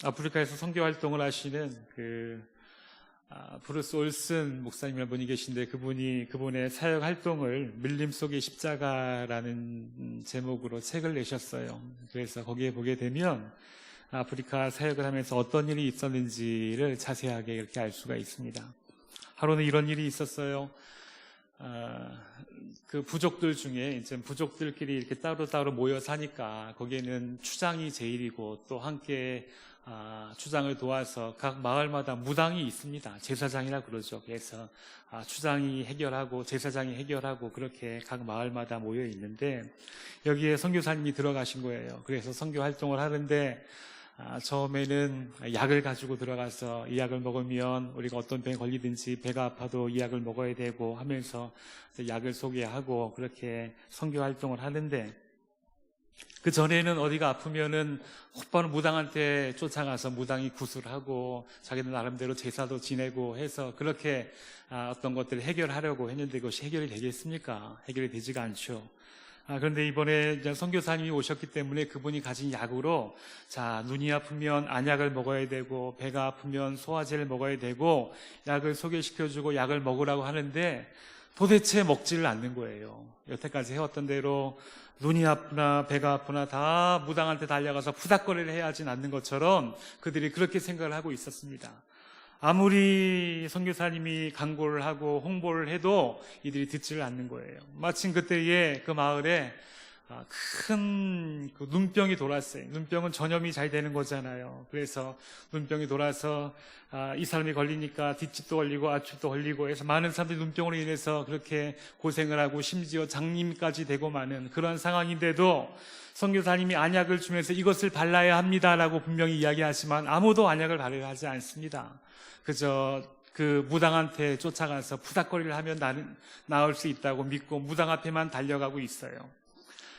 아프리카에서 선교 활동을 하시는 브루스 올슨 목사님을 분이 계신데 그분의 사역 활동을 밀림 속의 십자가라는 제목으로 책을 내셨어요. 그래서 거기에 보게 되면 아프리카 사역을 하면서 어떤 일이 있었는지를 자세하게 이렇게 알 수가 있습니다. 하루는 이런 일이 있었어요. 그 부족들 중에 이제 부족들끼리 이렇게 따로따로 모여 사니까 거기에는 추장이 제일이고 또 함께 추장을 도와서 각 마을마다 무당이 있습니다. 제사장이라 그러죠. 그래서 추장이 해결하고 제사장이 해결하고 그렇게 각 마을마다 모여 있는데 여기에 선교사님이 들어가신 거예요. 그래서 선교 활동을 하는데 처음에는 약을 가지고 들어가서 이 약을 먹으면 우리가 어떤 병에 걸리든지 배가 아파도 이 약을 먹어야 되고 하면서 약을 소개하고 그렇게 선교 활동을 하는데 그 전에는 어디가 아프면은 곧바로 무당한테 쫓아가서 무당이 구술하고 자기들 나름대로 제사도 지내고 해서 그렇게 어떤 것들을 해결하려고 했는데 그것이 해결이 되겠습니까? 해결이 되지가 않죠. 그런데 이번에 선교사님이 오셨기 때문에 그분이 가진 약으로 눈이 아프면 안약을 먹어야 되고 배가 아프면 소화제를 먹어야 되고 약을 소개시켜주고 약을 먹으라고 하는데 도대체 먹지를 않는 거예요. 여태까지 해왔던 대로 눈이 아프나 배가 아프나 다 무당한테 달려가서 푸닥거리를 해야 하진 않는 것처럼 그들이 그렇게 생각을 하고 있었습니다. 아무리 선교사님이 강구를 하고 홍보를 해도 이들이 듣지를 않는 거예요. 마침 그때에 그 마을에 큰 눈병이 돌았어요. 눈병은 전염이 잘 되는 거잖아요. 그래서 눈병이 돌아서 이 사람이 걸리니까 뒷집도 걸리고 앞집도 걸리고 해서 많은 사람들이 눈병으로 인해서 그렇게 고생을 하고 심지어 장님까지 되고 마는 그런 상황인데도 선교사님이 안약을 주면서 이것을 발라야 합니다라고 분명히 이야기하지만 아무도 안약을 바르지 않습니다. 그저 그 무당한테 쫓아가서 푸닥거리를 하면 나을 수 있다고 믿고 무당 앞에만 달려가고 있어요.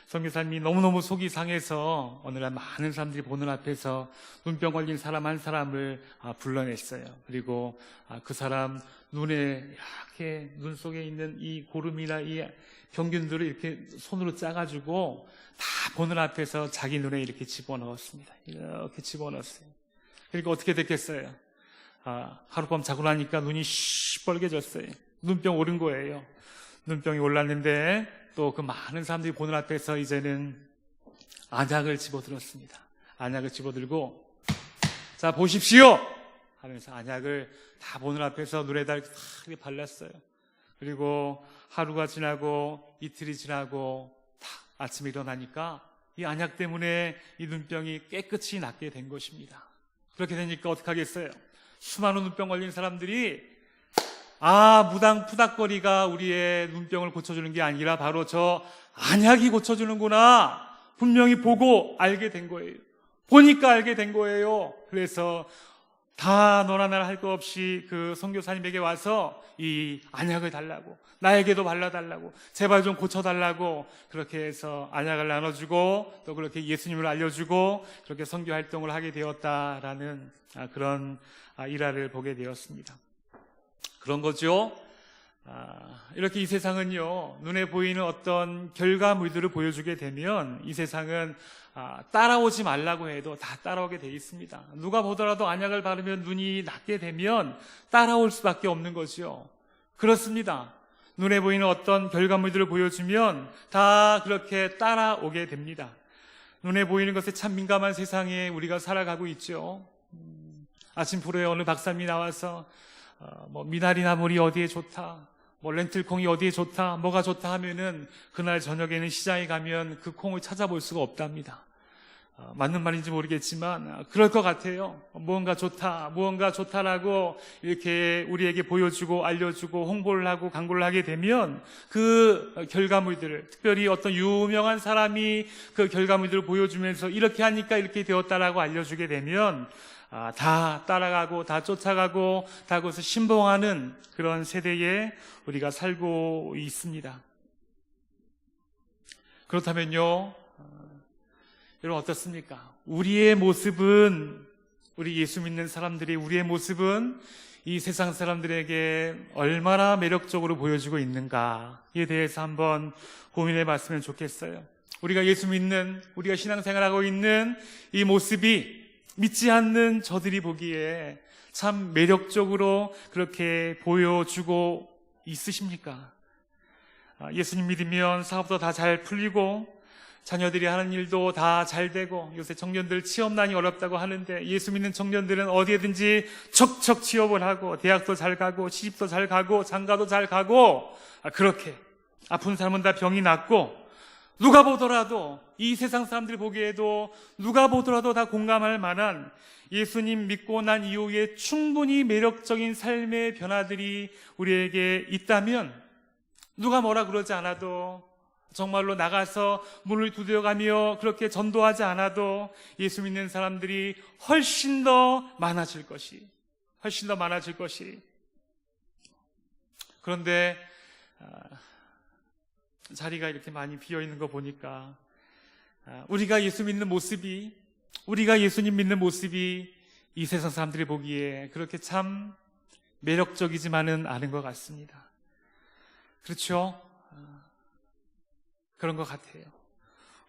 선교사님이 너무너무 속이 상해서 어느 날 많은 사람들이 보는 앞에서 눈병 걸린 사람 한 사람을 불러냈어요. 그리고 그 사람 눈에 이렇게 눈 속에 있는 이 고름이나 이 병균들을 이렇게 손으로 짜가지고 다 보는 앞에서 자기 눈에 이렇게 집어넣었습니다. 이렇게 집어넣었어요. 그러니까 어떻게 됐겠어요? 하룻밤 자고 나니까 눈이 시뻘개졌어요. 눈병 오른 거예요. 눈병이 올랐는데 또 그 많은 사람들이 보는 앞에서 이제는 안약을 집어들었습니다. 안약을 집어들고 자 보십시오 하면서 안약을 다 보는 앞에서 눈에다 이렇게 발랐어요. 그리고 하루가 지나고 이틀이 지나고 딱 아침에 일어나니까 이 안약 때문에 이 눈병이 깨끗이 낫게 된 것입니다. 그렇게 되니까 어떻게 하겠어요? 수많은 눈병 걸린 사람들이 무당 푸닥거리가 우리의 눈병을 고쳐주는 게 아니라 바로 저 안약이 고쳐주는구나 분명히 보고 알게 된 거예요. 보니까 알게 된 거예요. 그래서 다 너나 나나 할 거 없이 그 선교사님에게 와서 이 안약을 달라고 나에게도 발라달라고 제발 좀 고쳐달라고 그렇게 해서 안약을 나눠주고 또 그렇게 예수님을 알려주고 그렇게 선교 활동을 하게 되었다라는 그런 일화를 보게 되었습니다. 그런 거죠. 이렇게 이 세상은요 눈에 보이는 어떤 결과물들을 보여주게 되면 이 세상은 따라오지 말라고 해도 다 따라오게 돼 있습니다. 누가 보더라도 안약을 바르면 눈이 낫게 되면 따라올 수밖에 없는 거죠. 그렇습니다. 눈에 보이는 어떤 결과물들을 보여주면 다 그렇게 따라오게 됩니다. 눈에 보이는 것에 참 민감한 세상에 우리가 살아가고 있죠. 아침 프로에 어느 박사님이 나와서 미나리 나물이 어디에 좋다, 렌틸콩이 어디에 좋다, 뭐가 좋다 하면은 그날 저녁에는 시장에 가면 그 콩을 찾아볼 수가 없답니다. 맞는 말인지 모르겠지만 그럴 것 같아요. 무언가 좋다라고 이렇게 우리에게 보여주고 알려주고 홍보를 하고 광고를 하게 되면 그 결과물들을 특별히 어떤 유명한 사람이 그 결과물들을 보여주면서 이렇게 하니까 이렇게 되었다라고 알려주게 되면 다 따라가고 다 쫓아가고 다 그것을 신봉하는 그런 세대에 우리가 살고 있습니다. 그렇다면요 여러분 어떻습니까? 우리의 모습은 우리 예수 믿는 사람들이 우리의 모습은 이 세상 사람들에게 얼마나 매력적으로 보여지고 있는가에 대해서 한번 고민해 봤으면 좋겠어요. 우리가 예수 믿는 우리가 신앙생활하고 있는 이 모습이 믿지 않는 저들이 보기에 참 매력적으로 그렇게 보여주고 있으십니까? 예수님 믿으면 사업도 다 잘 풀리고 자녀들이 하는 일도 다 잘 되고, 요새 청년들 취업난이 어렵다고 하는데 예수 믿는 청년들은 어디에든지 척척 취업을 하고 대학도 잘 가고 시집도 잘 가고 장가도 잘 가고, 그렇게 아픈 사람은 다 병이 낫고, 누가 보더라도, 이 세상 사람들이 보기에도 누가 보더라도 다 공감할 만한 예수님 믿고 난 이후에 충분히 매력적인 삶의 변화들이 우리에게 있다면, 누가 뭐라 그러지 않아도, 정말로 나가서 문을 두드려가며 그렇게 전도하지 않아도 예수 믿는 사람들이 훨씬 더 많아질 것이, 그런데 자리가 이렇게 많이 비어있는 거 보니까 우리가 예수님 믿는 모습이 이 세상 사람들이 보기에 그렇게 참 매력적이지만은 않은 것 같습니다. 그렇죠? 그런 것 같아요.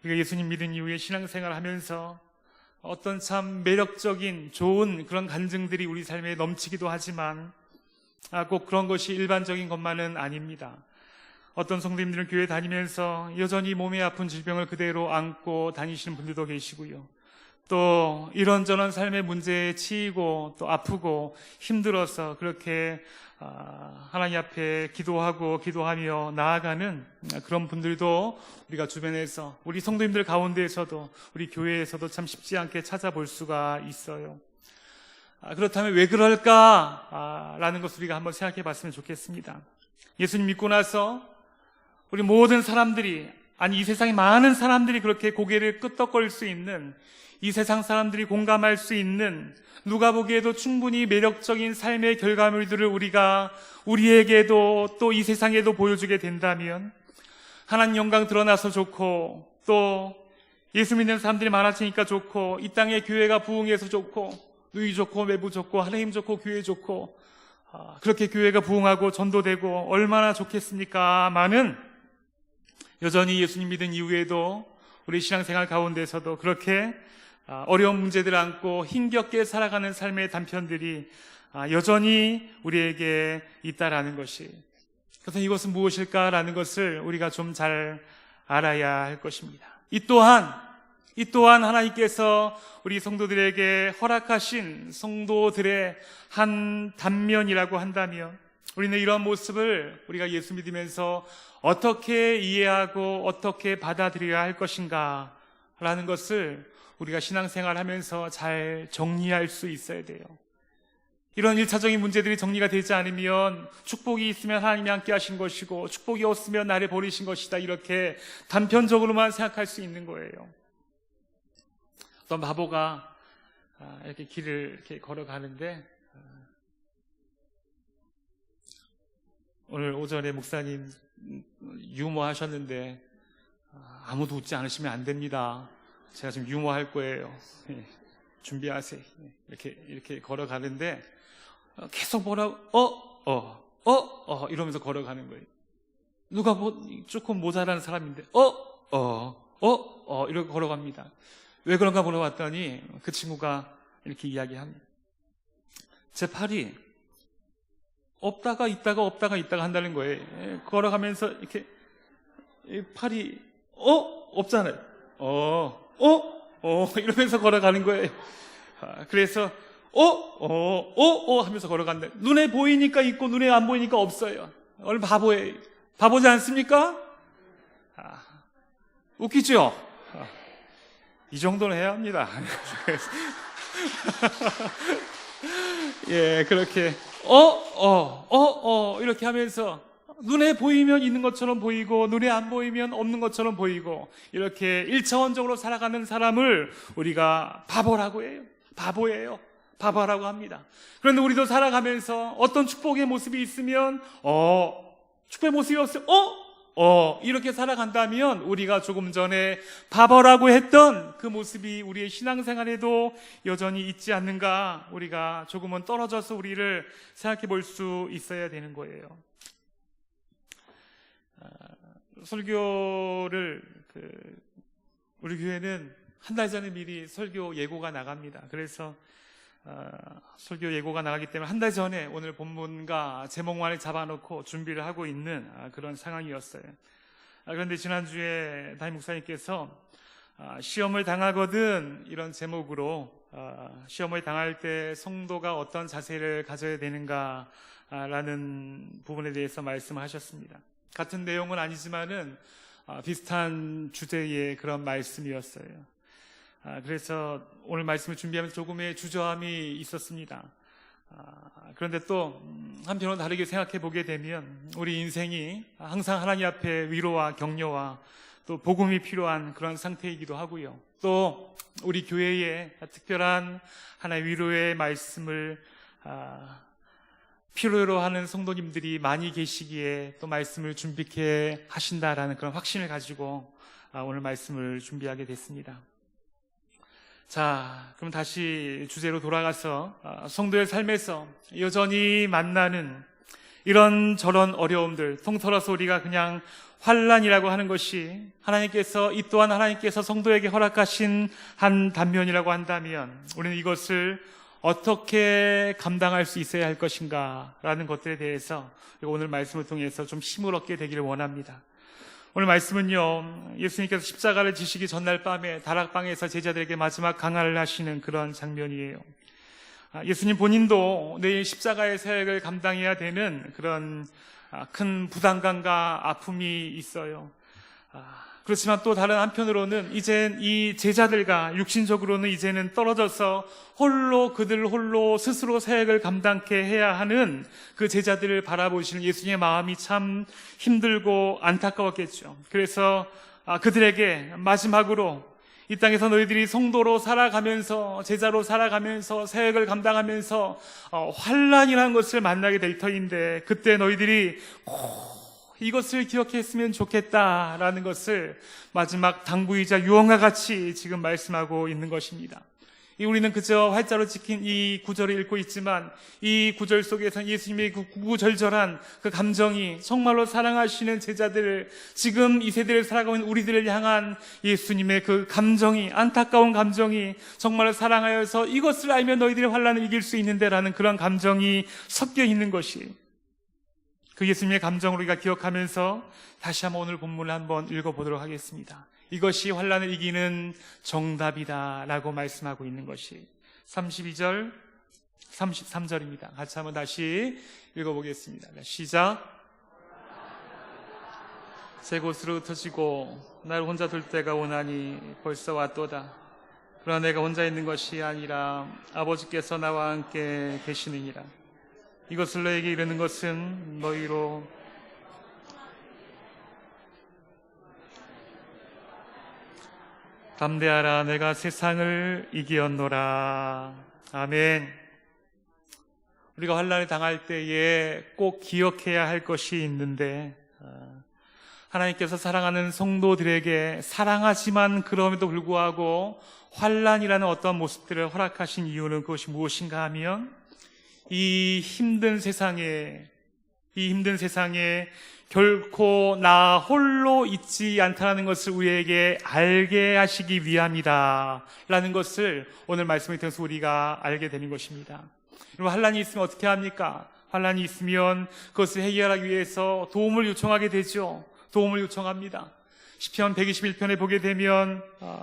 우리가 예수님 믿은 이후에 신앙생활을 하면서 어떤 참 매력적인 좋은 그런 간증들이 우리 삶에 넘치기도 하지만 꼭 그런 것이 일반적인 것만은 아닙니다. 어떤 성도님들은 교회 다니면서 여전히 몸에 아픈 질병을 그대로 안고 다니시는 분들도 계시고요. 또 이런저런 삶의 문제에 치이고 또 아프고 힘들어서 그렇게 하나님 앞에 기도하며 나아가는 그런 분들도 우리가 주변에서, 우리 성도님들 가운데에서도, 우리 교회에서도 참 쉽지 않게 찾아볼 수가 있어요. 그렇다면 왜 그럴까? 라는 것을 우리가 한번 생각해 봤으면 좋겠습니다. 예수님 믿고 나서 우리 모든 사람들이, 아니 이 세상의 많은 사람들이 그렇게 고개를 끄덕거릴 수 있는, 이 세상 사람들이 공감할 수 있는, 누가 보기에도 충분히 매력적인 삶의 결과물들을 우리에게도 또 이 세상에도 보여주게 된다면 하나님 영광 드러나서 좋고, 또 예수 믿는 사람들이 많아지니까 좋고, 이 땅의 교회가 부흥해서 좋고, 누이 좋고 매부 좋고 하나님 좋고 교회 좋고, 그렇게 교회가 부흥하고 전도되고 얼마나 좋겠습니까?만은 여전히 예수님 믿은 이후에도 우리 신앙생활 가운데서도 그렇게 어려운 문제들을 안고 힘겹게 살아가는 삶의 단편들이 여전히 우리에게 있다라는 것이, 그래서 이것은 무엇일까라는 것을 우리가 좀 잘 알아야 할 것입니다. 이 또한 하나님께서 우리 성도들에게 허락하신 성도들의 한 단면이라고 한다면, 우리는 이런 모습을 우리가 예수 믿으면서 어떻게 이해하고 어떻게 받아들여야 할 것인가 라는 것을 우리가 신앙생활 하면서 잘 정리할 수 있어야 돼요. 이런 1차적인 문제들이 정리가 되지 않으면 축복이 있으면 하나님이 함께 하신 것이고 축복이 없으면 나를 버리신 것이다, 이렇게 단편적으로만 생각할 수 있는 거예요. 어떤 바보가 이렇게 길을 이렇게 걸어가는데, 오늘 오전에 목사님 유머 하셨는데 아무도 웃지 않으시면 안 됩니다. 제가 지금 유머할 거예요. 준비하세요. 이렇게 걸어가는데 계속 이러면서 걸어가는 거예요. 누가 조금 모자란 사람인데 이렇게 걸어갑니다. 왜 그런가 물어봤더니 그 친구가 이렇게 이야기합니다. 제 팔이 없다가 있다가 한다는 거예요. 걸어가면서 이렇게 팔이 없잖아요. 이러면서 걸어가는 거예요. 그래서 하면서 걸어간다. 눈에 보이니까 있고 눈에 안 보이니까 없어요. 얼른 바보예요. 바보지 않습니까? 웃기죠? 이 정도는 해야 합니다. 예, 그렇게 이렇게 하면서 눈에 보이면 있는 것처럼 보이고 눈에 안 보이면 없는 것처럼 보이고, 이렇게 1차원적으로 살아가는 사람을 우리가 바보라고 해요. 바보라고 합니다. 그런데 우리도 살아가면서 어떤 축복의 모습이 있으면 축복의 모습이 없으면 이렇게 살아간다면 우리가 조금 전에 바보라고 했던 그 모습이 우리의 신앙생활에도 여전히 있지 않는가, 우리가 조금은 떨어져서 우리를 생각해 볼 수 있어야 되는 거예요. 설교를 우리 교회는 한 달 전에 미리 설교 예고가 나갑니다. 그래서 설교 예고가 나가기 때문에 한 달 전에 오늘 본문과 제목만을 잡아놓고 준비를 하고 있는 그런 상황이었어요. 그런데 지난주에 담임 목사님께서 시험을 당하거든, 이런 제목으로 시험을 당할 때 성도가 어떤 자세를 가져야 되는가 라는 부분에 대해서 말씀하셨습니다. 같은 내용은 아니지만은 비슷한 주제의 그런 말씀이었어요. 그래서 오늘 말씀을 준비하면서 조금의 주저함이 있었습니다. 그런데 또 한편으로 다르게 생각해 보게 되면 우리 인생이 항상 하나님 앞에 위로와 격려와 또 복음이 필요한 그런 상태이기도 하고요. 또 우리 교회에 특별한 하나의 위로의 말씀을 필요로 하는 성도님들이 많이 계시기에 또 말씀을 준비케 하신다라는 그런 확신을 가지고 오늘 말씀을 준비하게 됐습니다. 자, 그럼 다시 주제로 돌아가서 성도의 삶에서 여전히 만나는 이런저런 어려움들, 통틀어서 우리가 그냥 환난이라고 하는 것이 하나님께서, 이 또한 하나님께서 성도에게 허락하신 한 단면이라고 한다면 우리는 이것을 어떻게 감당할 수 있어야 할 것인가 라는 것들에 대해서 오늘 말씀을 통해서 좀 힘을 얻게 되기를 원합니다. 오늘 말씀은요, 예수님께서 십자가를 지시기 전날 밤에 다락방에서 제자들에게 마지막 강화를 하시는 그런 장면이에요. 예수님 본인도 내일 십자가의 사역을 감당해야 되는 그런 큰 부담감과 아픔이 있어요. 그렇지만 또 다른 한편으로는 이제 이 제자들과 육신적으로는 이제는 떨어져서 그들 홀로 스스로 사역을 감당케 해야 하는 그 제자들을 바라보시는 예수님의 마음이 참 힘들고 안타까웠겠죠. 그래서 그들에게 마지막으로 이 땅에서 너희들이 성도로 살아가면서, 제자로 살아가면서, 사역을 감당하면서 환난이라는 것을 만나게 될 터인데 그때 너희들이 이것을 기억했으면 좋겠다라는 것을 마지막 당부이자 유언과 같이 지금 말씀하고 있는 것입니다. 우리는 그저 활자로 찍힌 이 구절을 읽고 있지만 이 구절 속에서 예수님의 그 구구절절한 그 감정이 정말로 사랑하시는 제자들을, 지금 이 세대를 살아가고 있는 우리들을 향한 예수님의 그 감정이, 안타까운 감정이 정말로 사랑하여서 이것을 알면 너희들이 환난을 이길 수 있는데 라는 그런 감정이 섞여 있는 것이, 그 예수님의 감정을 우리가 기억하면서 다시 한번 오늘 본문을 한번 읽어보도록 하겠습니다. 이것이 환난을 이기는 정답이다 라고 말씀하고 있는 것이 32절, 33절입니다. 같이 한번 다시 읽어보겠습니다. 시작. 새 곳으로 흩어지고 나를 혼자 둘 때가 오나니 벌써 왔도다. 그러나 내가 혼자 있는 것이 아니라 아버지께서 나와 함께 계시느니라. 이것을 너에게 이르는 것은 너희로 담대하라. 내가 세상을 이기었노라. 아멘. 우리가 환난을 당할 때에 꼭 기억해야 할 것이 있는데, 하나님께서 사랑하는 성도들에게 사랑하지만 그럼에도 불구하고 환난이라는 어떤 모습들을 허락하신 이유는 그것이 무엇인가 하면 이 힘든 세상에 결코 나 홀로 있지 않다는 것을 우리에게 알게 하시기 위함이다 라는 것을 오늘 말씀을 통해서 우리가 알게 되는 것입니다. 여러분, 환난이 있으면 어떻게 합니까? 환난이 있으면 그것을 해결하기 위해서 도움을 요청하게 되죠. 도움을 요청합니다. 시편 121편에 보게 되면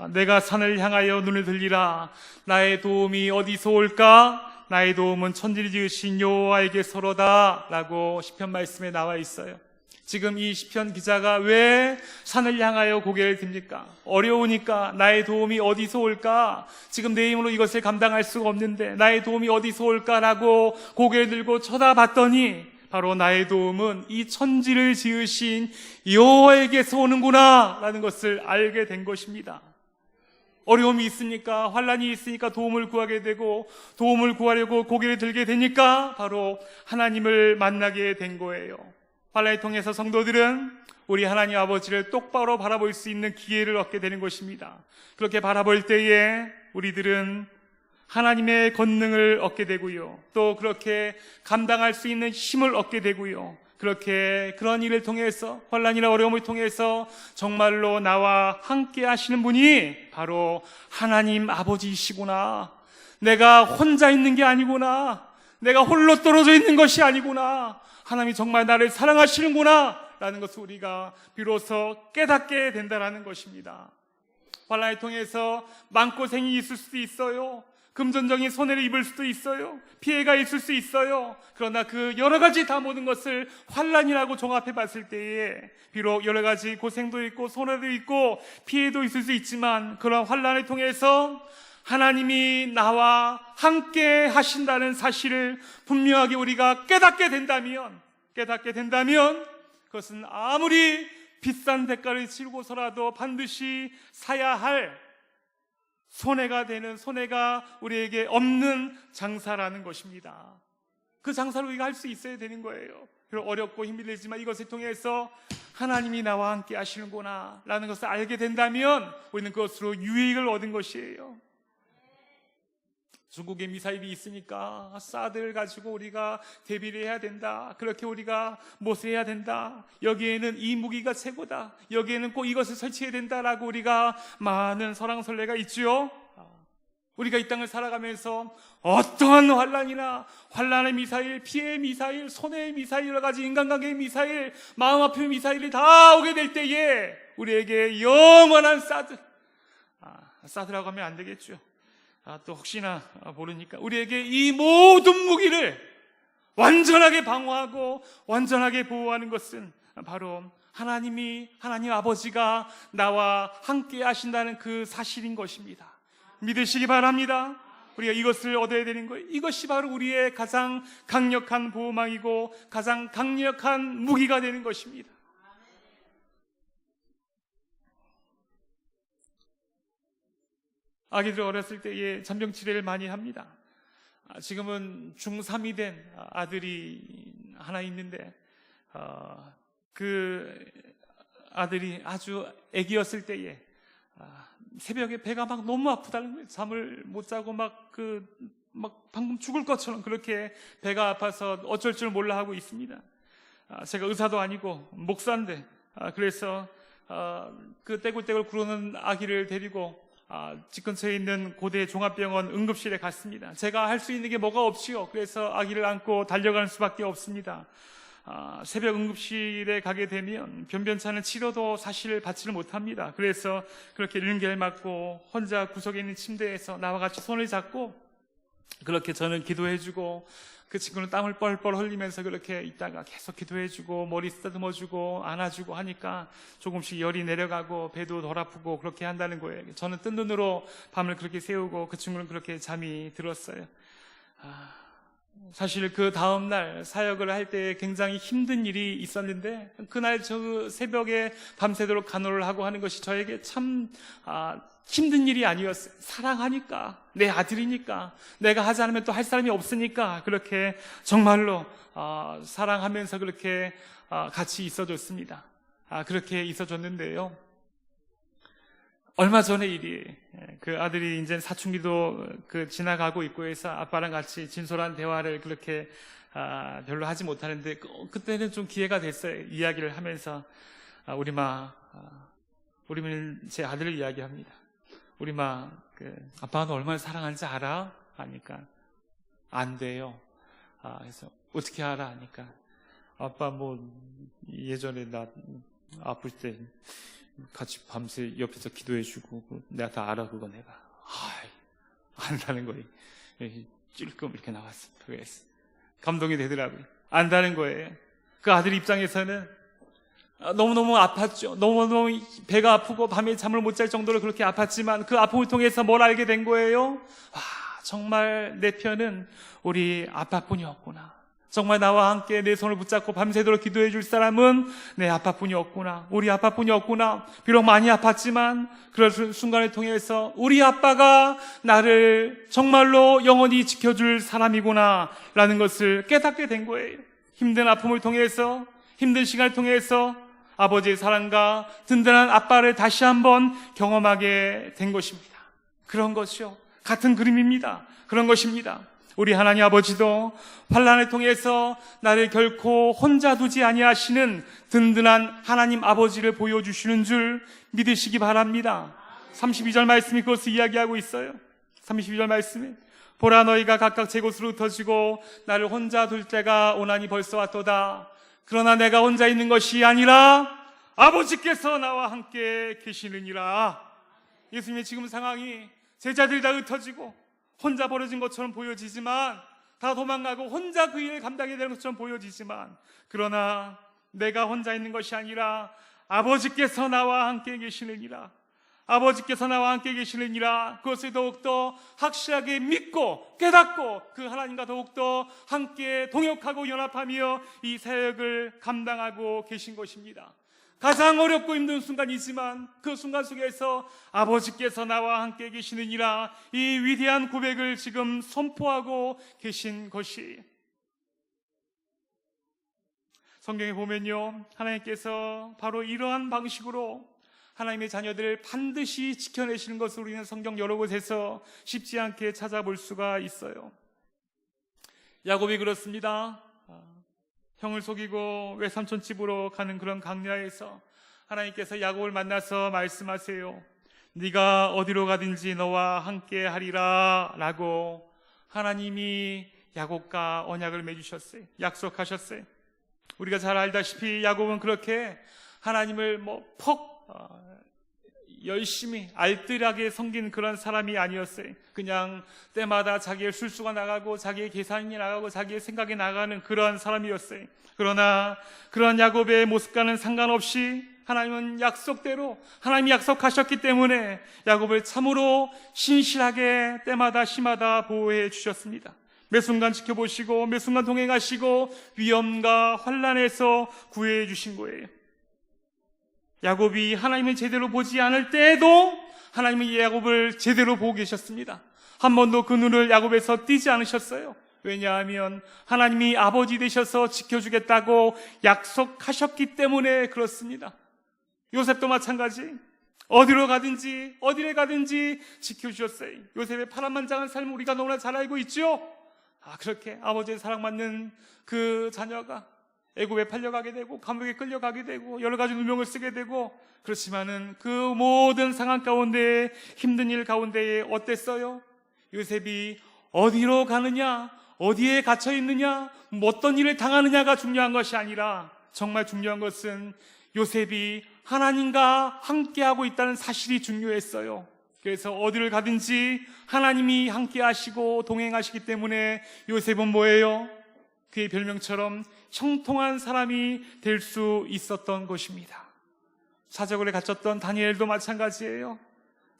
내가 산을 향하여 눈을 들리라. 나의 도움이 어디서 올까? 나의 도움은 천지를 지으신 여호와에게서로다 라고 시편 말씀에 나와 있어요. 지금 이 시편 기자가 왜 산을 향하여 고개를 듭니까? 어려우니까. 나의 도움이 어디서 올까? 지금 내 힘으로 이것을 감당할 수가 없는데 나의 도움이 어디서 올까라고 고개를 들고 쳐다봤더니 바로 나의 도움은 이 천지를 지으신 여호와에게서 오는구나 라는 것을 알게 된 것입니다. 어려움이 있으니까, 환난이 있으니까 도움을 구하게 되고, 도움을 구하려고 고개를 들게 되니까 바로 하나님을 만나게 된 거예요. 환난을 통해서 성도들은 우리 하나님 아버지를 똑바로 바라볼 수 있는 기회를 얻게 되는 것입니다. 그렇게 바라볼 때에 우리들은 하나님의 권능을 얻게 되고요, 또 그렇게 감당할 수 있는 힘을 얻게 되고요, 그렇게 그런 일을 통해서, 환난이나 어려움을 통해서 정말로 나와 함께 하시는 분이 바로 하나님 아버지이시구나. 내가 혼자 있는 게 아니구나. 내가 홀로 떨어져 있는 것이 아니구나. 하나님이 정말 나를 사랑하시는구나 라는 것을 우리가 비로소 깨닫게 된다는 것입니다. 환난을 통해서 마음고생이 있을 수도 있어요. 금전적인 손해를 입을 수도 있어요. 피해가 있을 수 있어요. 그러나 그 여러 가지 다 모든 것을 환난이라고 종합해 봤을 때에 비록 여러 가지 고생도 있고 손해도 있고 피해도 있을 수 있지만, 그런 환난을 통해서 하나님이 나와 함께 하신다는 사실을 분명하게 우리가 깨닫게 된다면 그것은 아무리 비싼 대가를 치르고서라도 반드시 사야 할 손해가 우리에게 없는 장사라는 것입니다. 그 장사를 우리가 할 수 있어야 되는 거예요. 비록 어렵고 힘이 들지만 이것을 통해서 하나님이 나와 함께 하시는구나 라는 것을 알게 된다면 우리는 그것으로 유익을 얻은 것이에요. 중국에 미사일이 있으니까 사드를 가지고 우리가 대비를 해야 된다, 그렇게 우리가 모색해야 된다, 여기에는 이 무기가 최고다, 여기에는 꼭 이것을 설치해야 된다라고 우리가 많은 설왕설래가 있지요. 우리가 이 땅을 살아가면서 어떠한 환난의 미사일, 피해의 미사일, 손해의 미사일, 여러 가지 인간관계의 미사일, 마음 아픔의 미사일이 다 오게 될 때에 우리에게 영원한 사드라고 하면 안 되겠죠. 또 혹시나 모르니까 우리에게 이 모든 무기를 완전하게 방어하고 완전하게 보호하는 것은 바로 하나님 아버지가 나와 함께 하신다는 그 사실인 것입니다. 믿으시기 바랍니다. 우리가 이것을 얻어야 되는 거예요. 이것이 바로 우리의 가장 강력한 보호망이고 가장 강력한 무기가 되는 것입니다. 아기들 어렸을 때에 잔병치레를 많이 합니다. 지금은 중3이 된 아들이 하나 있는데 그 아들이 아주 아기였을 때에 새벽에 배가 막 너무 아프다는 거예요. 잠을 못 자고 막 방금 죽을 것처럼 그렇게 배가 아파서 어쩔 줄 몰라 하고 있습니다. 제가 의사도 아니고 목사인데 그래서 그 떼굴떼굴 구르는 아기를 데리고 집 근처에 있는 고대 종합병원 응급실에 갔습니다. 제가 할 수 있는 게 뭐가 없지요. 그래서 아기를 안고 달려가는 수밖에 없습니다. 새벽 응급실에 가게 되면 변변찮은 치료도 사실 받지를 못합니다. 그래서 그렇게 링겔 맞고 혼자 구석에 있는 침대에서 나와 같이 손을 잡고 그렇게 저는 기도해주고, 그 친구는 땀을 뻘뻘 흘리면서 그렇게 있다가 계속 기도해주고 머리 쓰다듬어주고 안아주고 하니까 조금씩 열이 내려가고 배도 덜 아프고 그렇게 한다는 거예요. 저는 뜬 눈으로 밤을 그렇게 새우고 그 친구는 그렇게 잠이 들었어요. 사실 그 다음날 사역을 할 때 굉장히 힘든 일이 있었는데, 그날 저 새벽에 밤새도록 간호를 하고 하는 것이 저에게 참 힘든 일이 아니었어요. 사랑하니까, 내 아들이니까, 내가 하지 않으면 또 할 사람이 없으니까 그렇게 정말로 사랑하면서 그렇게 같이 있어줬습니다. 그렇게 있어줬는데요, 얼마 전의 일이, 그 아들이 이제 사춘기도 지나가고 있고 해서 아빠랑 같이 진솔한 대화를 그렇게 별로 하지 못하는데, 그때는 좀 기회가 됐어요. 이야기를 하면서 우리는 제 아들을 이야기합니다. 우리마, 아빠가 너 얼마나 사랑하는지 알아? 하니까 안 돼요. 그래서 어떻게 알아? 하니까 아빠 예전에 나 아플 때 같이 밤새 옆에서 기도해주고 내가 다 알아. 그거 내가 안다는 거예요. 찔끔 이렇게 나왔어. 그래서 감동이 되더라고요. 안다는 거예요. 그 아들 입장에서는 너무너무 아팠죠. 너무너무 배가 아프고 밤에 잠을 못 잘 정도로 그렇게 아팠지만 그 아픔을 통해서 뭘 알게 된 거예요? 정말 내 편은 우리 아빠뿐이었구나. 정말 나와 함께 내 손을 붙잡고 밤새도록 기도해 줄 사람은 내 아빠뿐이었구나. 우리 아빠뿐이었구나. 비록 많이 아팠지만 그럴 순간을 통해서 우리 아빠가 나를 정말로 영원히 지켜줄 사람이구나 라는 것을 깨닫게 된 거예요. 힘든 아픔을 통해서, 힘든 시간을 통해서 아버지의 사랑과 든든한 아빠를 다시 한번 경험하게 된 것입니다. 그런 것이요, 같은 그림입니다. 그런 것입니다. 우리 하나님 아버지도 환난을 통해서 나를 결코 혼자 두지 아니하시는 든든한 하나님 아버지를 보여주시는 줄 믿으시기 바랍니다. 32절 말씀이 그것을 이야기하고 있어요. 32절 말씀에 보라, 너희가 각각 제 곳으로 흩어지고 나를 혼자 둘 때가 오나니 벌써 왔도다. 그러나 내가 혼자 있는 것이 아니라 아버지께서 나와 함께 계시느니라. 예수님의 지금 상황이 제자들이 다 흩어지고 혼자 벌어진 것처럼 보여지지만, 다 도망가고 혼자 그 일을 감당해야 되는 것처럼 보여지지만, 그러나 내가 혼자 있는 것이 아니라 아버지께서 나와 함께 계시느니라. 아버지께서 나와 함께 계시느니라. 그것을 더욱더 확실하게 믿고 깨닫고 그 하나님과 더욱더 함께 동역하고 연합하며 이 사역을 감당하고 계신 것입니다. 가장 어렵고 힘든 순간이지만 그 순간 속에서 아버지께서 나와 함께 계시느니라, 이 위대한 고백을 지금 선포하고 계신 것이, 성경에 보면요, 하나님께서 바로 이러한 방식으로 하나님의 자녀들을 반드시 지켜내시는 것을 우리는 성경 여러 곳에서 쉽지 않게 찾아볼 수가 있어요. 야곱이 그렇습니다. 형을 속이고 외삼촌 집으로 가는 그런 강야에서 하나님께서 야곱을 만나서 말씀하세요. 네가 어디로 가든지 너와 함께 하리라 라고 하나님이 야곱과 언약을 맺으셨어요. 약속하셨어요. 우리가 잘 알다시피 야곱은 그렇게 하나님을 열심히 알뜰하게 섬긴 그런 사람이 아니었어요. 그냥 때마다 자기의 술수가 나가고 자기의 계산이 나가고 자기의 생각이 나가는 그런 사람이었어요. 그러나 그런 야곱의 모습과는 상관없이 하나님은 약속대로, 하나님이 약속하셨기 때문에 야곱을 참으로 신실하게 때마다 시마다 보호해 주셨습니다. 매 순간 지켜보시고 매 순간 동행하시고 위험과 환난에서 구해 주신 거예요. 야곱이 하나님을 제대로 보지 않을 때에도 하나님은 야곱을 제대로 보고 계셨습니다. 한 번도 그 눈을 야곱에서 띄지 않으셨어요. 왜냐하면 하나님이 아버지 되셔서 지켜주겠다고 약속하셨기 때문에 그렇습니다. 요셉도 마찬가지, 어디로 가든지 어디를 가든지 지켜주셨어요. 요셉의 파란만장한 삶을 우리가 너무나 잘 알고 있죠. 그렇게 아버지의 사랑받는 그 자녀가 애굽에 팔려가게 되고 감옥에 끌려가게 되고 여러 가지 누명을 쓰게 되고, 그렇지만은 그 모든 상황 가운데, 힘든 일 가운데에 어땠어요? 요셉이 어디로 가느냐, 어디에 갇혀 있느냐, 어떤 일을 당하느냐가 중요한 것이 아니라 정말 중요한 것은 요셉이 하나님과 함께하고 있다는 사실이 중요했어요. 그래서 어디를 가든지 하나님이 함께 하시고 동행하시기 때문에 요셉은 뭐예요? 그의 별명처럼 형통한 사람이 될 수 있었던 것입니다. 사자굴에 갇혔던 다니엘도 마찬가지예요.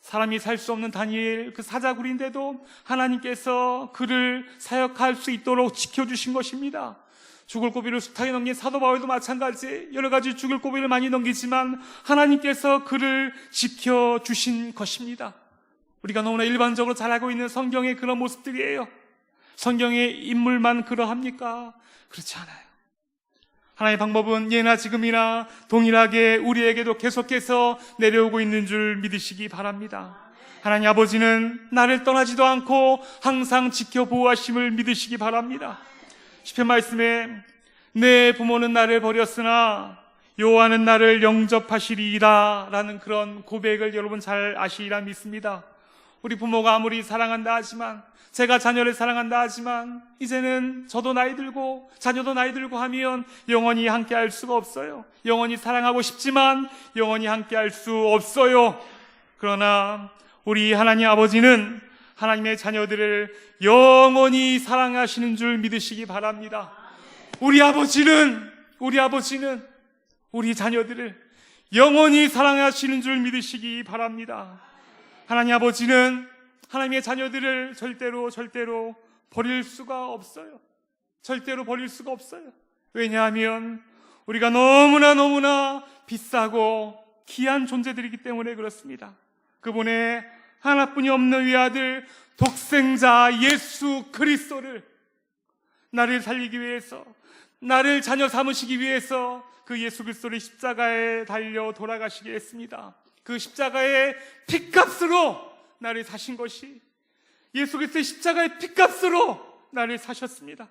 사람이 살 수 없는 다니엘, 그 사자굴인데도 하나님께서 그를 사역할 수 있도록 지켜주신 것입니다. 죽을 고비를 숱하게 넘긴 사도 바울도 마찬가지, 여러 가지 죽을 고비를 많이 넘기지만 하나님께서 그를 지켜주신 것입니다. 우리가 너무나 일반적으로 잘 알고 있는 성경의 그런 모습들이에요. 성경의 인물만 그러합니까? 그렇지 않아요. 하나님의 방법은 예나 지금이나 동일하게 우리에게도 계속해서 내려오고 있는 줄 믿으시기 바랍니다. 하나님 아버지는 나를 떠나지도 않고 항상 지켜보호하심을 믿으시기 바랍니다. 시편 말씀에 내 부모는 나를 버렸으나 여호와는 나를 영접하시리이다 라는 그런 고백을 여러분 잘 아시리라 믿습니다. 우리 부모가 아무리 사랑한다 하지만, 제가 자녀를 사랑한다 하지만 이제는 저도 나이 들고 자녀도 나이 들고 하면 영원히 함께 할 수가 없어요. 영원히 사랑하고 싶지만 영원히 함께 할 수 없어요. 그러나 우리 하나님 아버지는 하나님의 자녀들을 영원히 사랑하시는 줄 믿으시기 바랍니다. 우리 아버지는 우리 자녀들을 영원히 사랑하시는 줄 믿으시기 바랍니다. 하나님 아버지는 하나님의 자녀들을 절대로 버릴 수가 없어요. 절대로 버릴 수가 없어요. 왜냐하면 우리가 너무나 비싸고 귀한 존재들이기 때문에 그렇습니다. 그분의 하나뿐이 없는 외아들 독생자 예수 그리스도를 나를 살리기 위해서, 나를 자녀 삼으시기 위해서 그 예수 그리스도를 십자가에 달려 돌아가시게 했습니다. 그 십자가의 핏값으로 나를 사신 것이, 예수 그리스도의 십자가의 핏값으로 나를 사셨습니다.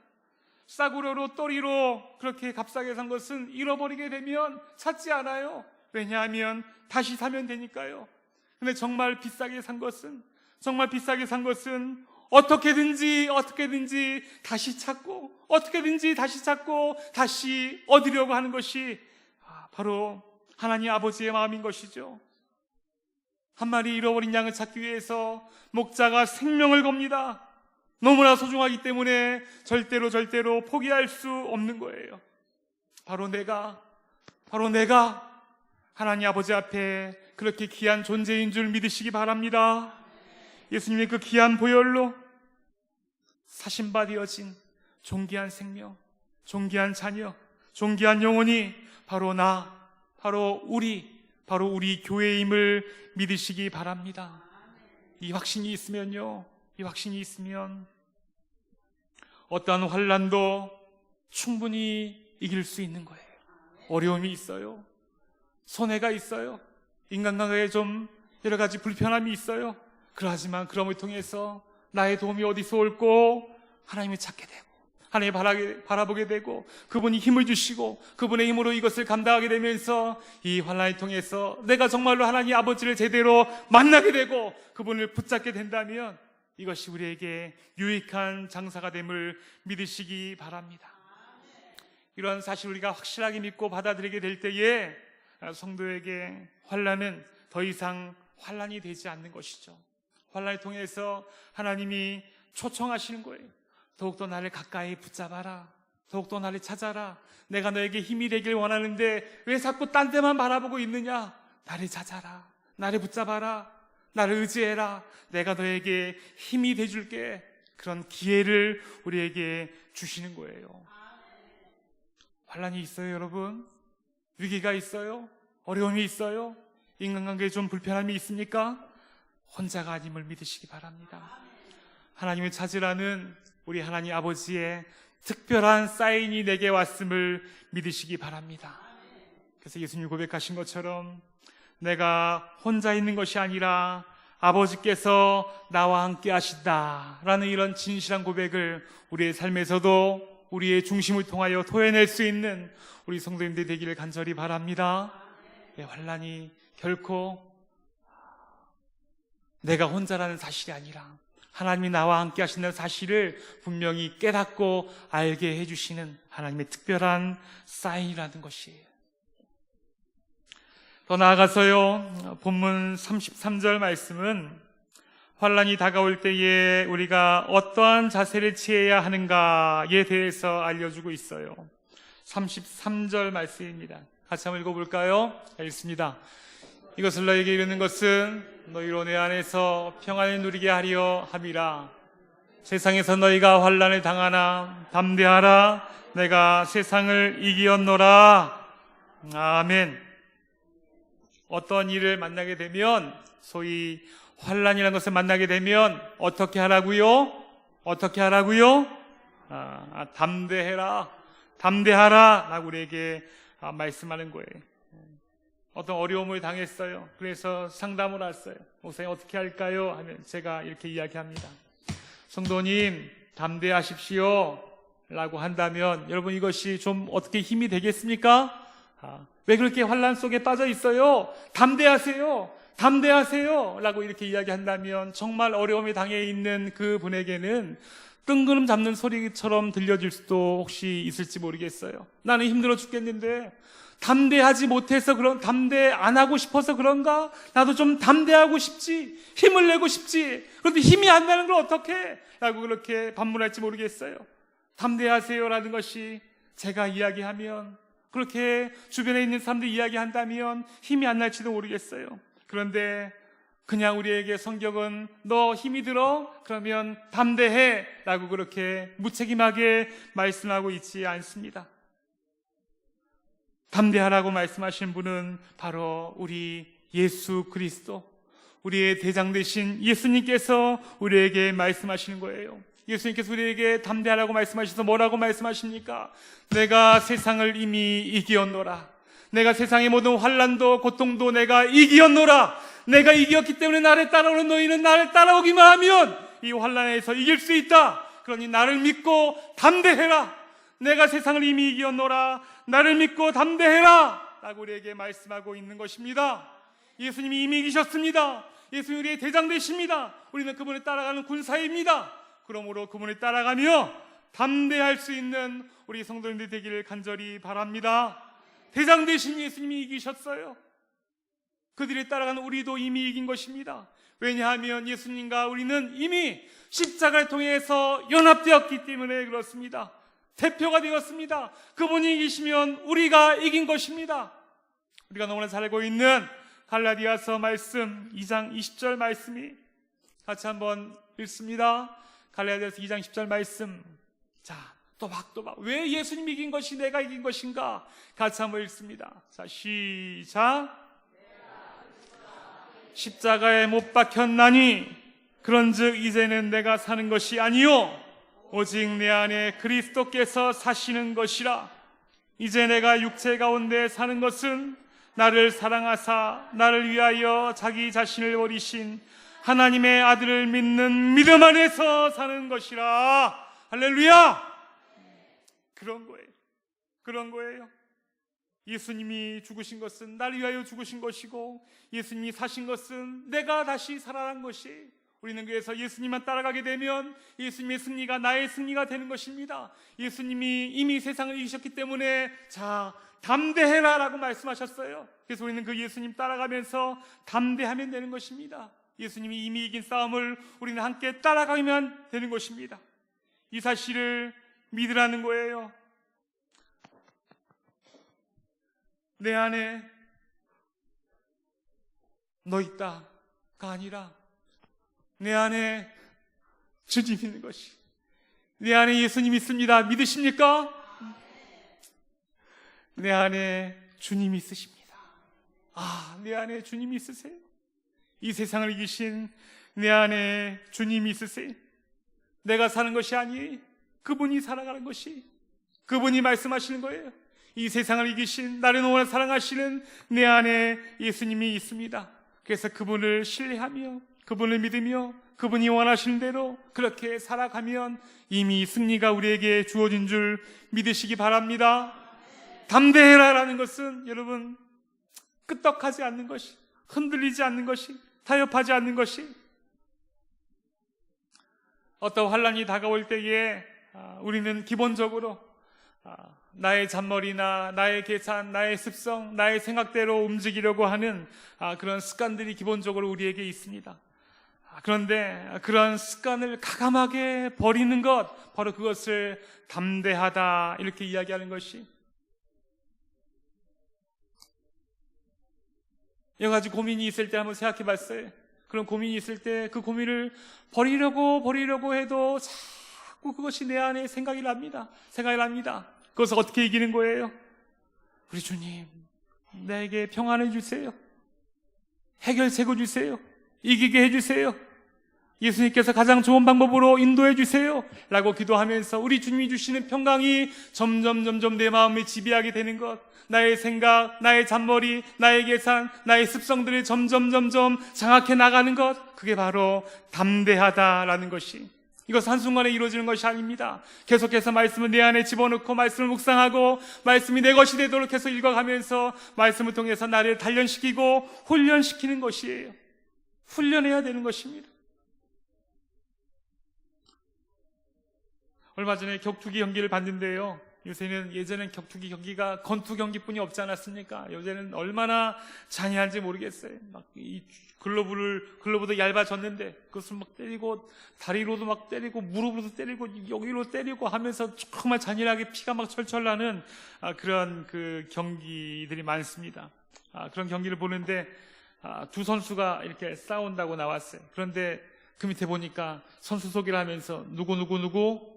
싸구려로 또리로 그렇게 값싸게 산 것은 잃어버리게 되면 찾지 않아요. 왜냐하면 다시 사면 되니까요. 근데 정말 비싸게 산 것은 어떻게든지 다시 찾고 어떻게든지 다시 찾고 다시 얻으려고 하는 것이 바로 하나님 아버지의 마음인 것이죠. 한 마리 잃어버린 양을 찾기 위해서 목자가 생명을 겁니다. 너무나 소중하기 때문에 절대로 포기할 수 없는 거예요. 바로 내가 하나님 아버지 앞에 그렇게 귀한 존재인 줄 믿으시기 바랍니다. 예수님의 그 귀한 보혈로 사신받이어진 존귀한 생명, 존귀한 자녀, 존귀한 영혼이 바로 우리 교회임을 믿으시기 바랍니다. 이 확신이 있으면 어떠한 환난도 충분히 이길 수 있는 거예요. 어려움이 있어요. 손해가 있어요. 인간관계에 좀 여러 가지 불편함이 있어요. 그러하지만 그럼을 통해서 나의 도움이 어디서 올고 하나님을 찾게 되고 하나님을 바라보게 되고 그분이 힘을 주시고 그분의 힘으로 이것을 감당하게 되면서 이 환난을 통해서 내가 정말로 하나님 아버지를 제대로 만나게 되고 그분을 붙잡게 된다면 이것이 우리에게 유익한 장사가 됨을 믿으시기 바랍니다. 이런 사실 우리가 확실하게 믿고 받아들이게 될 때에 성도에게 환난은 더 이상 환난이 되지 않는 것이죠. 환난을 통해서 하나님이 초청하시는 거예요. 더욱더 나를 가까이 붙잡아라. 더욱더 나를 찾아라. 내가 너에게 힘이 되길 원하는데 왜 자꾸 딴 데만 바라보고 있느냐? 나를 찾아라. 나를 붙잡아라. 나를 의지해라. 내가 너에게 힘이 돼줄게. 그런 기회를 우리에게 주시는 거예요. 환난이 있어요, 여러분? 위기가 있어요? 어려움이 있어요? 인간관계에 좀 불편함이 있습니까? 혼자가 아님을 믿으시기 바랍니다. 하나님을 찾으라는 우리 하나님 아버지의 특별한 사인이 내게 왔음을 믿으시기 바랍니다. 그래서 예수님이 고백하신 것처럼 내가 혼자 있는 것이 아니라 아버지께서 나와 함께 하신다라는 이런 진실한 고백을 우리의 삶에서도 우리의 중심을 통하여 토해낼 수 있는 우리 성도님들 되기를 간절히 바랍니다. 환난이 결코 내가 혼자라는 사실이 아니라 하나님이 나와 함께 하신다는 사실을 분명히 깨닫고 알게 해주시는 하나님의 특별한 사인이라는 것이에요. 더 나아가서요, 본문 33절 말씀은 환난이 다가올 때에 우리가 어떠한 자세를 취해야 하는가에 대해서 알려주고 있어요. 33절 말씀입니다. 같이 한번 읽어볼까요? 읽습니다. 이것을 너에게 이르는 것은 너희로 내 안에서 평안을 누리게 하려 함이라. 세상에서 너희가 환난을 당하나 담대하라. 내가 세상을 이기었노라. 아멘. 어떤 일을 만나게 되면, 소위 환난이라는 것을 만나게 되면 어떻게 하라고요? 담대하라 라고 우리에게 말씀하는 거예요. 어떤 어려움을 당했어요. 그래서 상담을 왔어요. 목사님 어떻게 할까요? 하면 제가 이렇게 이야기합니다. 성도님 담대하십시오 라고 한다면 여러분 이것이 좀 어떻게 힘이 되겠습니까? 왜 그렇게 환난 속에 빠져 있어요? 담대하세요 라고 이렇게 이야기한다면 정말 어려움에 당해 있는 그 분에게는 뜬구름 잡는 소리처럼 들려질 수도 혹시 있을지 모르겠어요. 나는 힘들어 죽겠는데 담대하지 못해서 담대 안 하고 싶어서 그런가? 나도 좀 담대하고 싶지, 힘을 내고 싶지. 그런데 힘이 안 나는 걸 어떡해? 라고 그렇게 반문할지 모르겠어요. 담대하세요라는 것이 제가 이야기하면, 그렇게 주변에 있는 사람들이 이야기한다면 힘이 안 날지도 모르겠어요. 그런데 그냥 우리에게 성경은 너 힘이 들어? 그러면 담대해 라고 그렇게 무책임하게 말씀하고 있지 않습니다. 담대하라고 말씀하신 분은 바로 우리 예수 그리스도, 우리의 대장 되신 예수님께서 우리에게 말씀하시는 거예요. 예수님께서 우리에게 담대하라고 말씀하셔서 뭐라고 말씀하십니까? 내가 세상을 이미 이기었노라. 내가 세상의 모든 환난도 고통도 내가 이기었노라. 내가 이겼기 때문에 나를 따라오는 너희는 나를 따라오기만 하면 이 환난에서 이길 수 있다. 그러니 나를 믿고 담대해라. 내가 세상을 이미 이겼노라. 나를 믿고 담대해라 라고 우리에게 말씀하고 있는 것입니다. 예수님이 이미 이기셨습니다. 예수님이 우리의 대장 되십니다. 우리는 그분을 따라가는 군사입니다. 그러므로 그분을 따라가며 담대할 수 있는 우리 성도님들 되기를 간절히 바랍니다. 대장 되신 예수님이 이기셨어요. 그들이 따라가는 우리도 이미 이긴 것입니다. 왜냐하면 예수님과 우리는 이미 십자가를 통해서 연합되었기 때문에 그렇습니다. 대표가 되었습니다. 그분이 이기시면 우리가 이긴 것입니다. 우리가 너무나 잘 알고 있는 갈라디아서 말씀 2장 20절 말씀이 같이 한번 읽습니다. 갈라디아서 2장 10절 말씀. 자, 또박 왜 예수님이 이긴 것이 내가 이긴 것인가? 같이 한번 읽습니다. 자, 시작. 십자가에 못 박혔나니 그런즉 이제는 내가 사는 것이 아니요 오직 내 안에 그리스도께서 사시는 것이라. 이제 내가 육체 가운데 사는 것은 나를 사랑하사 나를 위하여 자기 자신을 버리신 하나님의 아들을 믿는 믿음 안에서 사는 것이라. 할렐루야. 그런 거예요. 예수님이 죽으신 것은 나를 위하여 죽으신 것이고, 예수님이 사신 것은 내가 다시 살아난 것이. 우리는 그래서 예수님만 따라가게 되면 예수님의 승리가 나의 승리가 되는 것입니다. 예수님이 이미 세상을 이기셨기 때문에 자, 담대해라 라고 말씀하셨어요. 그래서 우리는 그 예수님 따라가면서 담대하면 되는 것입니다. 예수님이 이미 이긴 싸움을 우리는 함께 따라가면 되는 것입니다. 이 사실을 믿으라는 거예요. 내 안에 너 있다가 아니라 내 안에 주님 있는 것이, 내 안에 예수님 있습니다. 믿으십니까? 내 안에 주님이 있으십니다. 내 안에 주님이 있으세요. 이 세상을 이기신 내 안에 주님이 있으세요. 내가 사는 것이 아니에요. 그분이 살아가는 것이, 그분이 말씀하시는 거예요. 이 세상을 이기신 나를 너무나 사랑하시는 내 안에 예수님이 있습니다. 그래서 그분을 신뢰하며 그분을 믿으며 그분이 원하시는 대로 그렇게 살아가면 이미 승리가 우리에게 주어진 줄 믿으시기 바랍니다. 담대해라라는 것은 여러분 끄떡하지 않는 것이, 흔들리지 않는 것이, 타협하지 않는 것이. 어떤 환난이 다가올 때에 우리는 기본적으로 나의 잔머리나 나의 계산, 나의 습성, 나의 생각대로 움직이려고 하는 그런 습관들이 기본적으로 우리에게 있습니다. 그런데 그런 습관을 가감하게 버리는 것, 바로 그것을 담대하다 이렇게 이야기하는 것이. 여러 가지 고민이 있을 때 한번 생각해 봤어요. 그런 고민이 있을 때 그 고민을 버리려고 해도 자꾸 그것이 내 안에 생각이 납니다. 그것을 어떻게 이기는 거예요? 우리 주님, 나에게 평안을 주세요. 해결책을 주세요. 이기게 해주세요. 예수님께서 가장 좋은 방법으로 인도해 주세요 라고 기도하면서 우리 주님이 주시는 평강이 점점 내 마음을 지배하게 되는 것, 나의 생각, 나의 잔머리, 나의 계산, 나의 습성들을 점점 장악해 나가는 것, 그게 바로 담대하다라는 것이, 이것은 한순간에 이루어지는 것이 아닙니다. 계속해서 말씀을 내 안에 집어넣고 말씀을 묵상하고 말씀이 내 것이 되도록 해서 읽어가면서 말씀을 통해서 나를 단련시키고 훈련시키는 것이에요. 훈련해야 되는 것입니다. 얼마 전에 격투기 경기를 봤는데요. 예전엔 격투기 경기가 권투 경기뿐이 없지 않았습니까? 요새는 얼마나 잔인한지 모르겠어요. 막 이 글러브도 얇아졌는데 그것을 막 때리고, 다리로도 막 때리고, 무릎으로도 때리고, 여기로 때리고 하면서 정말 잔인하게 피가 막 철철 나는 그런 그 경기들이 많습니다. 그런 경기를 보는데 두 선수가 이렇게 싸운다고 나왔어요. 그런데 그 밑에 보니까 선수 소개를 하면서 누구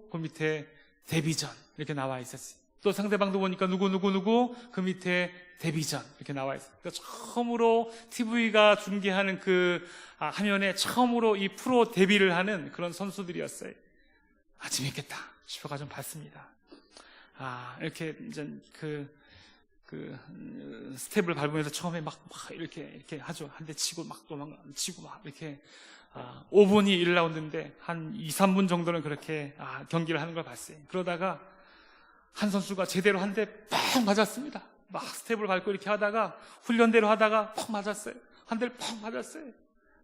그 밑에 데뷔전 이렇게 나와 있었어요. 또 상대방도 보니까 누구 그 밑에 데뷔전 이렇게 나와 있어요. 그러니까 처음으로 TV가 중계하는 그 화면에 처음으로 이 프로 데뷔를 하는 그런 선수들이었어요. 재밌겠다 싶어가 좀 봤습니다. 이렇게 이제 그 스텝을 밟으면서 처음에 막 이렇게 하죠. 한 대 치고 막 도망치고 막 이렇게 5분이 1라운드인데 한 2, 3분 정도는 그렇게 경기를 하는 걸 봤어요. 그러다가 한 선수가 제대로 한 대 팍 맞았습니다. 막 스텝을 밟고 이렇게 하다가 훈련대로 하다가 팍 맞았어요. 한 대를 팍 맞았어요.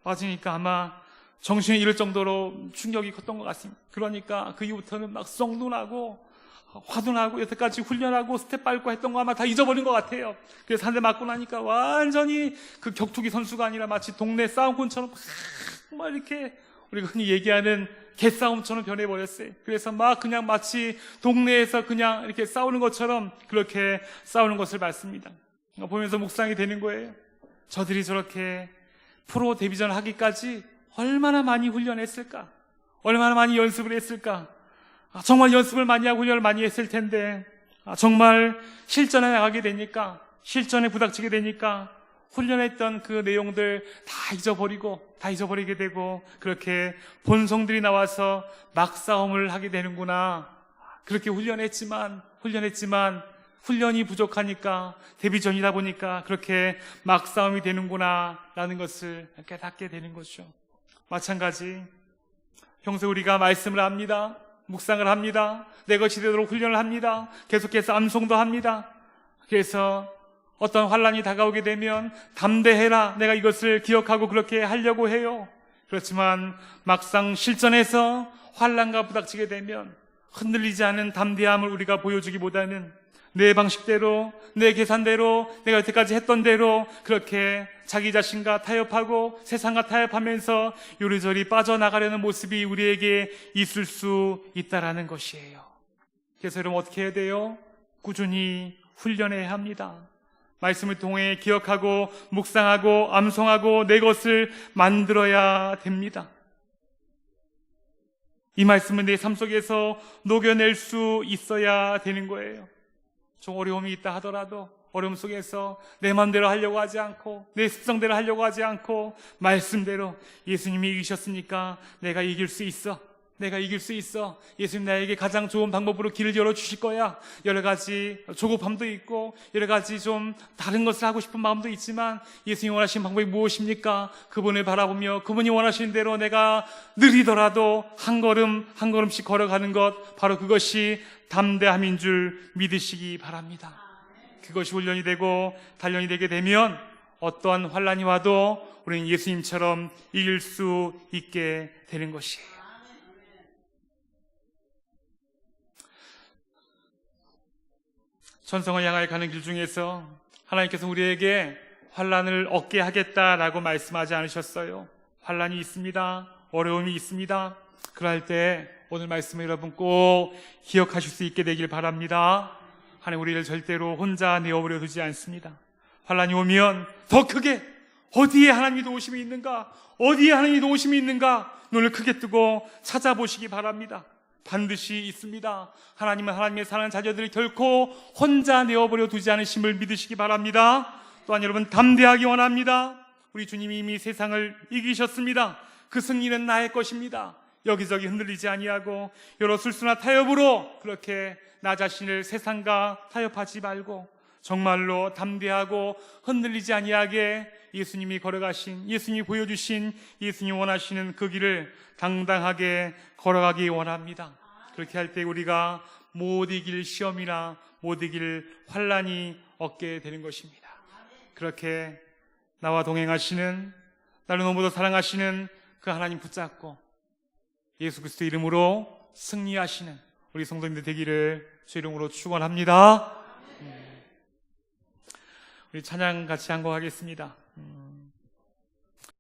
맞으니까 아마 정신이 잃을 정도로 충격이 컸던 것 같습니다. 그러니까 그 이후부터는 막 썽도 나고 화도 나고 여태까지 훈련하고 스텝 밟고 했던 거 아마 다 잊어버린 것 같아요. 그래서 한 대 맞고 나니까 완전히 그 격투기 선수가 아니라 마치 동네 싸움꾼처럼 막 이렇게 우리가 흔히 얘기하는 개싸움처럼 변해버렸어요. 그래서 막 그냥 마치 동네에서 그냥 이렇게 싸우는 것처럼 그렇게 싸우는 것을 봤습니다. 보면서 묵상이 되는 거예요. 저들이 저렇게 프로 데뷔전 하기까지 얼마나 많이 훈련했을까? 얼마나 많이 연습을 했을까? 정말 연습을 많이 하고 훈련을 많이 했을 텐데 정말 실전에 나가게 되니까, 실전에 부닥치게 되니까 훈련했던 그 내용들 다 잊어버리게 되고 그렇게 본성들이 나와서 막싸움을 하게 되는구나. 그렇게 훈련했지만 훈련이 부족하니까, 데뷔전이다 보니까 그렇게 막싸움이 되는구나 라는 것을 깨닫게 되는 거죠. 마찬가지 평소에 우리가 말씀을 합니다. 묵상을 합니다. 내 것이 되도록 훈련을 합니다. 계속해서 암송도 합니다. 그래서 어떤 환란이 다가오게 되면 담대해라, 내가 이것을 기억하고 그렇게 하려고 해요. 그렇지만 막상 실전에서 환란과 부닥치게 되면 흔들리지 않은 담대함을 우리가 보여주기보다는 내 방식대로, 내 계산대로, 내가 여태까지 했던 대로 그렇게 자기 자신과 타협하고 세상과 타협하면서 요리조리 빠져나가려는 모습이 우리에게 있을 수 있다라는 것이에요. 그래서 여러분 어떻게 해야 돼요? 꾸준히 훈련해야 합니다. 말씀을 통해 기억하고 묵상하고 암송하고 내 것을 만들어야 됩니다. 이 말씀은 내 삶 속에서 녹여낼 수 있어야 되는 거예요. 좀 어려움이 있다 하더라도 어려움 속에서 내 마음대로 하려고 하지 않고 내 습성대로 하려고 하지 않고 말씀대로 예수님이 이기셨으니까 내가 이길 수 있어. 예수님 나에게 가장 좋은 방법으로 길을 열어주실 거야. 여러 가지 조급함도 있고 여러 가지 좀 다른 것을 하고 싶은 마음도 있지만 예수님이 원하시는 방법이 무엇입니까? 그분을 바라보며 그분이 원하시는 대로 내가 느리더라도 한 걸음 한 걸음씩 걸어가는 것, 바로 그것이 담대함인 줄 믿으시기 바랍니다. 그것이 훈련이 되고 단련이 되게 되면 어떠한 환란이 와도 우리는 예수님처럼 이길 수 있게 되는 것이에요. 천성을 향하여 가는 길 중에서 하나님께서 우리에게 환란을 얻게 하겠다라고 말씀하지 않으셨어요. 환란이 있습니다. 어려움이 있습니다. 그럴 때 오늘 말씀을 여러분 꼭 기억하실 수 있게 되길 바랍니다. 하나님 우리를 절대로 혼자 내어버려 두지 않습니다. 환란이 오면 더 크게 어디에 하나님의 도우심이 있는가, 어디에 하나님의 도우심이 있는가 눈을 크게 뜨고 찾아보시기 바랍니다. 반드시 있습니다. 하나님은 하나님의 사랑하는 자녀들을 결코 혼자 내어버려 두지 않으심을 믿으시기 바랍니다. 또한 여러분 담대하기 원합니다. 우리 주님이 이미 세상을 이기셨습니다. 그 승리는 나의 것입니다. 여기저기 흔들리지 아니하고 여러 술수나 타협으로 그렇게 나 자신을 세상과 타협하지 말고 정말로 담대하고 흔들리지 아니하게 예수님이 걸어가신, 예수님이 보여주신, 예수님이 원하시는 그 길을 당당하게 걸어가기 원합니다. 그렇게 할 때 우리가 못 이길 시험이나 못 이길 환란이 얻게 되는 것입니다. 그렇게 나와 동행하시는, 나를 너무도 사랑하시는 그 하나님 붙잡고 예수 그리스도 이름으로 승리하시는 우리 성도님들 되기를 주 이름으로 축원합니다. 우리 찬양 같이 한 곡 하겠습니다.